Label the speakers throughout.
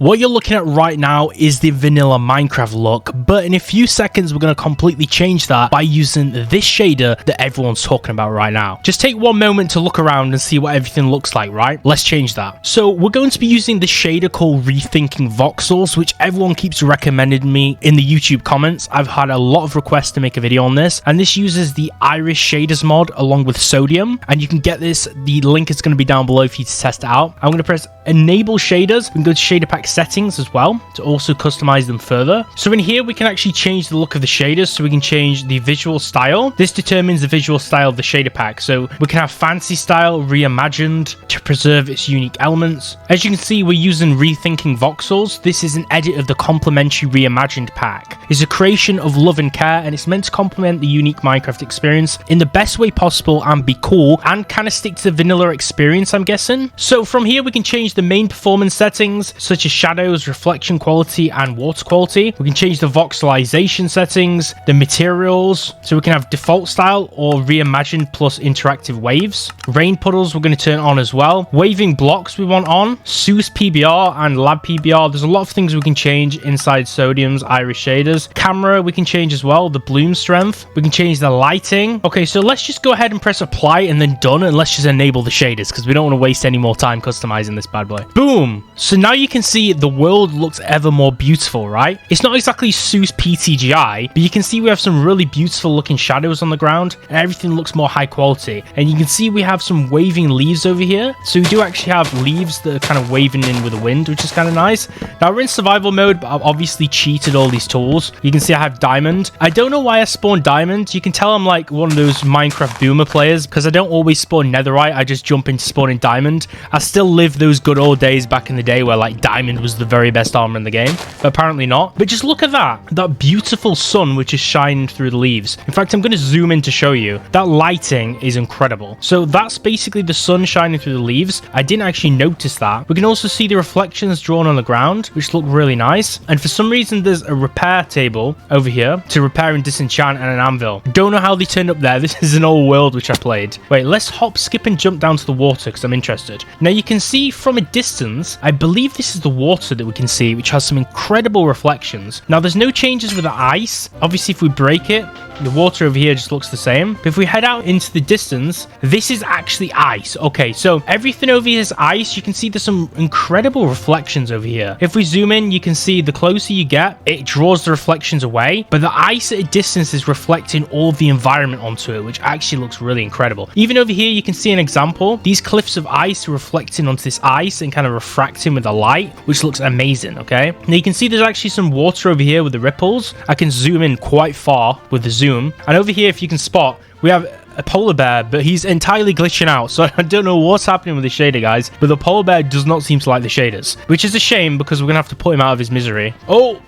Speaker 1: What you're looking at right now is the vanilla Minecraft look, but in a few seconds we're going to completely change that by using this shader that everyone's talking about right now. Just take one moment to look around and see what everything looks like, right? Let's change that. So we're going to be using the shader called Rethinking Voxels, which everyone keeps recommending me in the YouTube comments. I've had a lot of requests to make a video on this, and this uses the Iris shaders mod along with sodium, and you can get this. The link is going to be down below for you to test it out. I'm going to press enable shaders. We can go to shader pack settings as well to also customize them further. So in here we can actually change the look of the shaders, so we can change the visual style. This determines the visual style of the shader pack, so we can have fancy style reimagined to preserve its unique elements. As you can see, we're using Rethinking Voxels. This is an edit of the complementary reimagined pack. It's a creation of love and care, and it's meant to complement the unique Minecraft experience in the best way possible and be cool and kind of stick to the vanilla experience, I'm guessing. So from here we can change the main performance settings such as shadows, reflection quality, and water quality. We can change the voxelization settings, the materials, so we can have default style or reimagined plus interactive waves. Rain puddles we're going to turn on as well. Waving blocks we want on. Seuss PBR and Lab PBR. There's a lot of things we can change inside Sodium's Iris shaders. Camera we can change as well. The bloom strength. We can change the lighting. Okay, so let's just go ahead and press apply and then done, and let's just enable the shaders because we don't want to waste any more time customizing this bad boy. Boom! So now you can see the world looks ever more beautiful, right? It's not exactly Seuss PTGI, but you can see we have some really beautiful looking shadows on the ground and everything looks more high quality. And you can see we have some waving leaves over here. So we do actually have leaves that are kind of waving in with the wind, which is kind of nice. Now we're in survival mode, but I've obviously cheated all these tools. You can see I have diamond. I don't know why I spawned diamond. You can tell I'm like one of those Minecraft boomer players because I don't always spawn netherite. I just jump into spawning diamond. I still live those good old days back in the day where like diamond was the very best armor in the game, but apparently not. But just look at that beautiful sun which is shining through the leaves. In fact, I'm going to zoom in to show you. That lighting is incredible. So that's basically the sun shining through the leaves. I didn't actually notice that. We can also see the reflections drawn on the ground, which look really nice. And for some reason there's a repair table over here to repair and disenchant, and an anvil. Don't know how they turned up there. This is an old world which I played. Wait, let's hop, skip, and jump down to the water because I'm interested. Now you can see from a distance, I believe this is the water that we can see, which has some incredible reflections. Now there's no changes with the ice. Obviously if we break it, the water over here just looks the same. But if we head out into the distance, this is actually ice. Okay, so everything over here is ice. You can see there's some incredible reflections over here. If we zoom in, you can see the closer you get, it draws the reflections away. But the ice at a distance is reflecting all of the environment onto it, which actually looks really incredible. Even over here, you can see an example. These cliffs of ice are reflecting onto this ice and kind of refracting with the light, which looks amazing, okay? Now you can see there's actually some water over here with the ripples. I can zoom in quite far with the zoom. And over here, if you can spot, we have a polar bear, but he's entirely glitching out. So I don't know what's happening with the shader, guys. But the polar bear does not seem to like the shaders, which is a shame because we're going to have to put him out of his misery. Oh,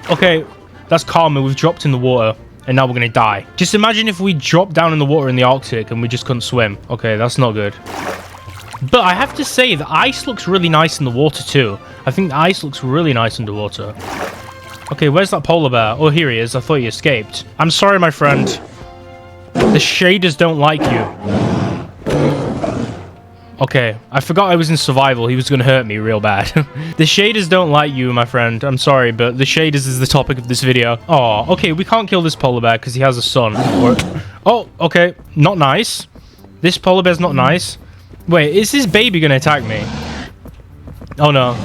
Speaker 1: okay. That's karma. We've dropped in the water. And now we're going to die. Just imagine if we dropped down in the water in the Arctic and we just couldn't swim. Okay, that's not good. But I have to say, the ice looks really nice in the water too. I think the ice looks really nice underwater. Okay, where's that polar bear? Oh, here he is. I thought he escaped. I'm sorry, my friend. The shaders don't like you. Okay, I forgot I was in survival. He was going to hurt me real bad. The shaders don't like you, my friend. I'm sorry, but the shaders is the topic of this video. Oh, okay, we can't kill this polar bear because he has a son. Oh, okay, not nice. This polar bear's not nice. Wait, is this baby going to attack me? Oh, no.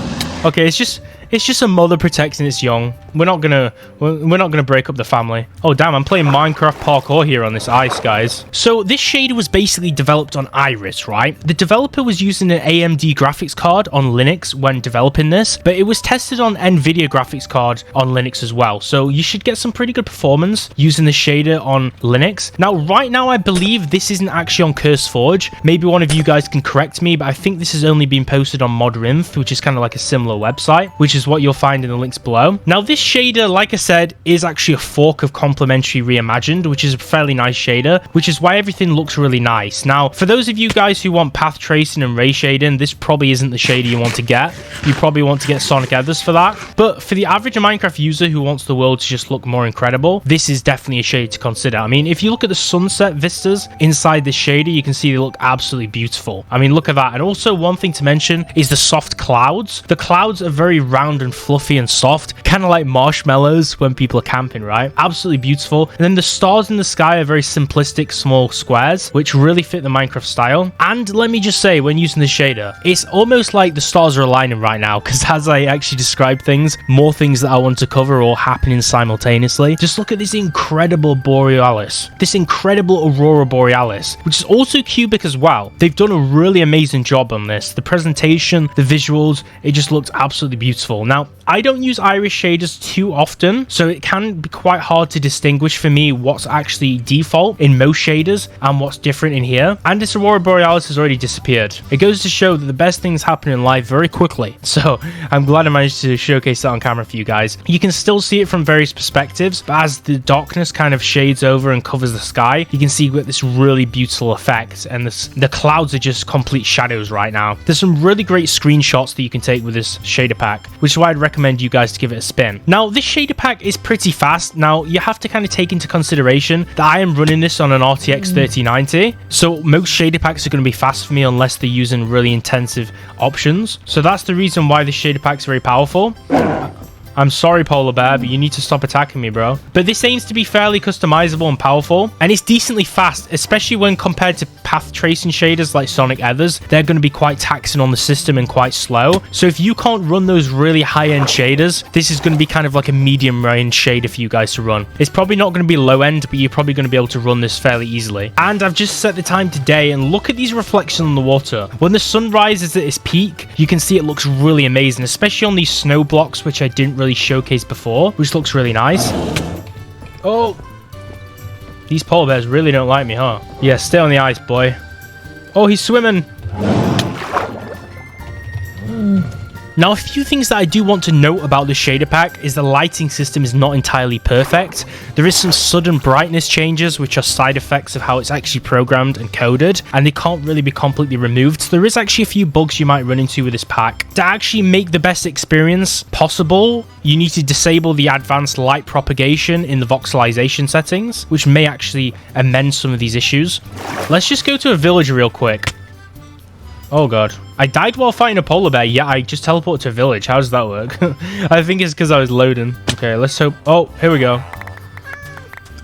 Speaker 1: Okay, it's just a mother protecting its young. We're not gonna break up the family. Oh damn, I'm playing Minecraft parkour here on this ice, guys. So this shader was basically developed on Iris, right? The developer was using an AMD graphics card on Linux when developing this, but it was tested on NVIDIA graphics card on Linux as well. So you should get some pretty good performance using the shader on Linux. Now, right now, I believe this isn't actually on CurseForge. Maybe one of you guys can correct me, but I think this has only been posted on Modrinth, which is kind of like a similar website, which is what you'll find in the links below. Now, this shader, like I said, is actually a fork of complementary reimagined, which is a fairly nice shader, which is why everything looks really nice. Now, for those of you guys who want path tracing and ray shading, this probably isn't the shader you want to get. You probably want to get Sonic Ethers for that. But for the average Minecraft user who wants the world to just look more incredible, this is definitely a shade to consider. I mean, if you look at the sunset vistas inside this shader, you can see they look absolutely beautiful. I mean, look at that. And also, one thing to mention is the soft clouds. The clouds are very round round and fluffy and soft, kind of like marshmallows when people are camping, right? Absolutely beautiful. And then the stars in the sky are very simplistic small squares, which really fit the Minecraft style. And let me just say, when using the shader, it's almost like the stars are aligning right now, because as I actually describe things, more things that I want to cover are all happening simultaneously. Just look at this incredible Borealis, this incredible Aurora Borealis, which is also cubic as well. They've done a really amazing job on this. The presentation, the visuals, it just looks absolutely beautiful. Now, I don't use iris shaders too often, so it can be quite hard to distinguish for me what's actually default in most shaders and what's different in here. And this Aurora Borealis has already disappeared. It goes to show that the best things happen in life very quickly. So I'm glad I managed to showcase that on camera for you guys. You can still see it from various perspectives, but as the darkness kind of shades over and covers the sky, you can see with this really beautiful effect, and the clouds are just complete shadows right now. There's some really great screenshots that you can take with this shader pack, which is why I'd recommend you guys to give it a spin. Now, this shader pack is pretty fast. Now, you have to kind of take into consideration that I am running this on an RTX 3090, so most shader packs are going to be fast for me unless they're using really intensive options. So that's the reason why this shader pack is very powerful. I'm sorry, Polar Bear, but you need to stop attacking me, bro. But this aims to be fairly customizable and powerful, and it's decently fast, especially when compared to path tracing shaders like Sonic Ethers. They're going to be quite taxing on the system and quite slow. So if you can't run those really high-end shaders, this is going to be kind of like a medium-range shader for you guys to run. It's probably not going to be low-end, but you're probably going to be able to run this fairly easily. And I've just set the time today, and look at these reflections on the water. When the sun rises at its peak, you can see it looks really amazing, especially on these snow blocks, which I didn't really showcased before, which looks really nice. Oh, these polar bears really don't like me, huh? Yeah, stay on the ice, boy. Oh, he's swimming. Now, a few things that I do want to note about the shader pack is the lighting system is not entirely perfect. There is some sudden brightness changes, which are side effects of how it's actually programmed and coded, and they can't really be completely removed. So there is actually a few bugs you might run into with this pack. To actually make the best experience possible, you need to disable the advanced light propagation in the voxelization settings, which may actually amend some of these issues. Let's just go to a village real quick. Oh god. I died while fighting a polar bear. Yeah, I just teleported to a village. How does that work? I think it's because I was loading. Okay, let's hope. Oh, here we go.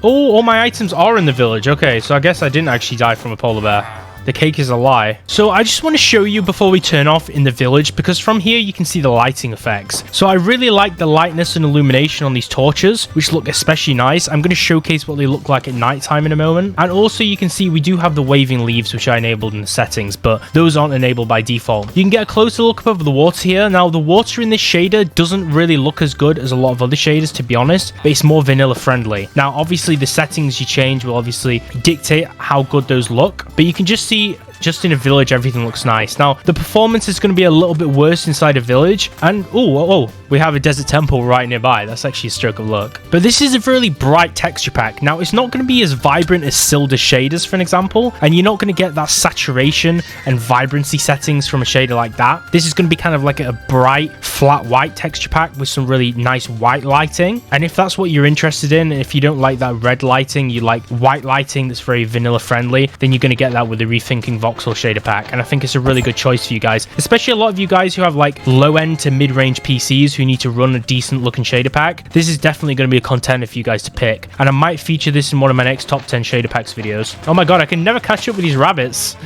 Speaker 1: Oh, all my items are in the village. Okay, so I guess I didn't actually die from a polar bear. The cake is a lie. So I just want to show you before we turn off in the village, because from here you can see the lighting effects. So I really like the lightness and illumination on these torches, which look especially nice. I'm going to showcase what they look like at nighttime in a moment. And also you can see we do have the waving leaves, which I enabled in the settings, but those aren't enabled by default. You can get a closer look up over the water here. Now, the water in this shader doesn't really look as good as a lot of other shaders, to be honest, but it's more vanilla friendly. Now, obviously the settings you change will obviously dictate how good those look, but you can just see just in a village everything looks nice. Now, the performance is going to be a little bit worse inside a village, and oh, we have a desert temple right nearby. That's actually a stroke of luck. But this is a really bright texture pack. Now, it's not going to be as vibrant as Silder shaders, for an example, and you're not going to get that saturation and vibrancy settings from a shader like that. This is going to be kind of like a bright flat white texture pack with some really nice white lighting. And if that's what you're interested in, if you don't like that red lighting, you like white lighting that's very vanilla friendly, then you're going to get that with the Rethinking Voxels Shader pack. And I think it's a really good choice for you guys, especially a lot of you guys who have like low end to mid range PCs who need to run a decent looking shader pack. This is definitely going to be a contender for you guys to pick, and I might feature this in one of my next top 10 shader packs videos. Oh my god, I can never catch up with these rabbits.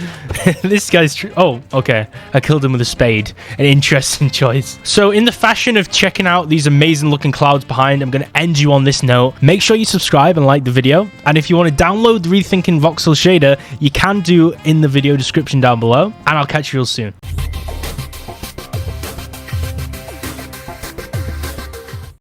Speaker 1: This guy's oh, okay, I killed him with a spade. An interesting choice. So in the fashion of checking out these amazing looking clouds behind, I'm going to end you on this note. Make sure you subscribe and like the video, and if you want to download the Rethinking Voxels Shader, you can do in the video description down below, and I'll catch you real soon.